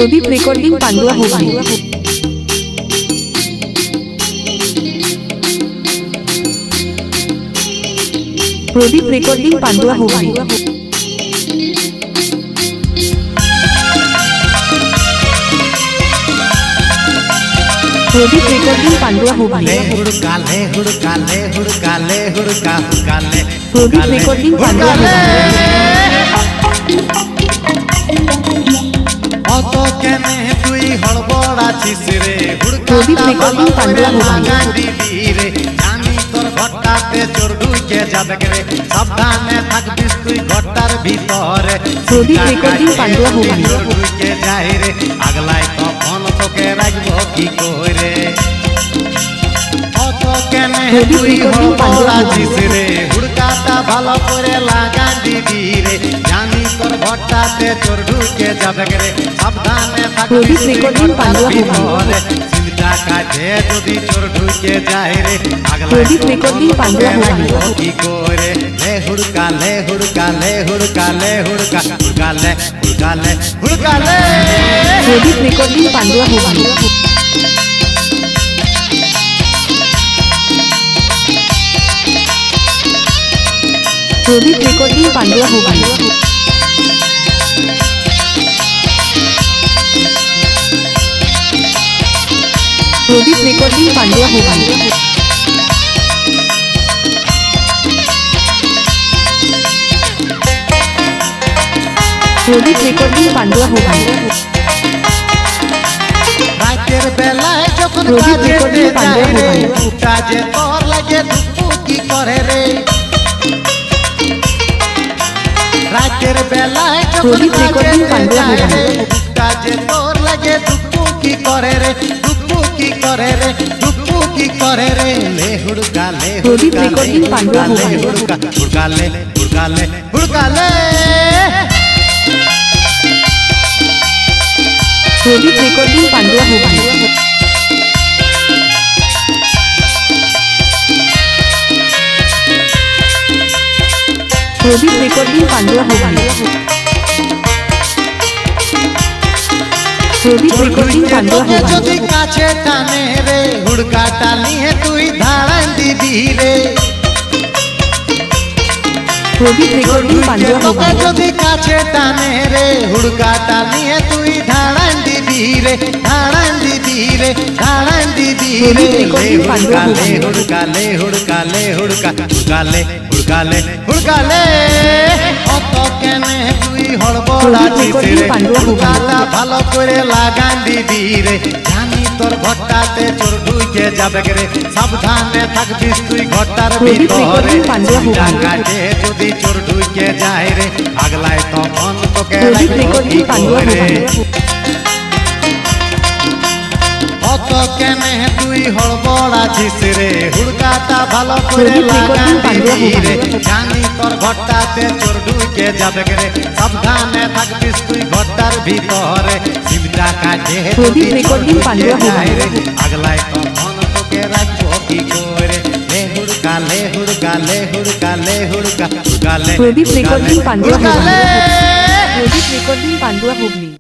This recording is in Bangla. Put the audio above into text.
প্রদীপ রেকর্ডিং পান্ডুয়া হুগলি। প্রদীপ রেকর্ডিং পান্ডুয়া হুগলি। প্রদীপ রেকর্ডিং পান্ডুয়া হুগলি। প্রদীপ রেকর্ডিং পান্ডুয়া অত কেনে তুই হড়বড় আছিস রে প্রদীপ রেকর্ডিং পান্ডুয়া হুগলি। রে জানি তোর ঘরটাতে চোর ঢুকে যাবে রে, সাবধানে থাকবিস তুই ঘরটার ভিতরে। প্রদীপ রেকর্ডিং পান্ডুয়া হুগলি। চোর ঢুকে যায় রে, আগলাই তখন তোকে রাখবো কি করে। অত কেনে তুই হড়বড় আছিস রে, হুড়কাটা ভালো করে লাগা দিবি রে, জানি তোর ঘরটাতে চোর ঢুকে যাবে রে, সাবধানে থাকবি তুই ঘরটার ভিতরে। চিন্তা কাটে যদি চোর ঢুকে যায় রে, আগলাই কি করে। লে হুড়কা লে হুড়কা লে হুড়কা লে হুড়কা হুড়কা লে হুড়কা লে হুড়কা লে। প্রদীপ রেকর্ডিং পান্ডুয়া হুগলি। প্রদীপ রেকর্ডিং পান্ডুয়া হুগলি। প্রদীপ রেকর্ডিং পান্ডুয়া হুগলি। প্রদীপ রেকর্ডিং পান্ডুয়া হুগলি। রাতের বেলায় যখন প্রদীপ রেকর্ডিং পান্ডুয়া হুগলি। কাজে তোর লাগে দুঃখ কি করে রে, রাতের বেলায় যখন প্রদীপ রেকর্ডিং পান্ডুয়া হুগলি। কাজে তোর লাগে দুঃখ কি করে রে, দুঃখ কি করে রে, দুঃখ কি করে রে। লে হুড়কা লে প্রদীপ রেকর্ডিং পান্ডুয়া হুগলি। হুড়কা হুড়কা লে হুড়কা লে হুড়কা লে। প্রদীপ রেকর্ডিং পান্ডুয়া হুগলি। প্রদীপ রেকর্ডিং পান্ডুয়া হুগলি। প্রদীপ রেকর্ডিং পান্ডুয়া হুগলি। যদি কাছে টানে রে, হুড়কা টানিয়ে তুই ধাড়ান দিবি রে। প্রদীপ রেকর্ডিং পান্ডুয়া হুগলি। যদি কাছে টানে রে, হুড়কা টানিয়ে তুই ধাড়ান দিবি রে, ধাড়ান দিবি রে, ধাড়ান দিবি রে। হুড়কা লে হুড়কা লে হুড়কা লে হুড়কা হুড়কা লে হুড়কা লে হুড়কা লে। অত কেনে তুই হড়বড় আছিস রে, হুড়কাটা ভালো করে লাগান দিবি রে, জানি তোর ঘরটাতে চোর ঢুকে যাবে রে, সাবধানে থাকবিস তুই ঘরটার ভিতরে। কাটে যদি চোর ঢুকে যায় রে, আগলাই তখন তোকে রাখবো কি করে। অত কেনে তুই হড়বড় আছিস রে, হুড়কাটা ভালো করে লাগা দিবি রে, জানি তোর ঘরটাতে চোর ঢুকে যাবে রে, সাবধানে থাকবিস তুই ঘরটার ভিতরে। চিন্তা কাটে যদি চোর ঢুকে যায় রে, আগলাই তখন তোকে রাখবো কি করে। লে হুড়কা লে হুড়কা লে হুড়কা লে হুড়কা হুড়কা লে। প্রদীপ রেকর্ডিং পান্ডুয়া হুগলি। প্রদীপ রেকর্ডিং পান্ডুয়া হুগলি।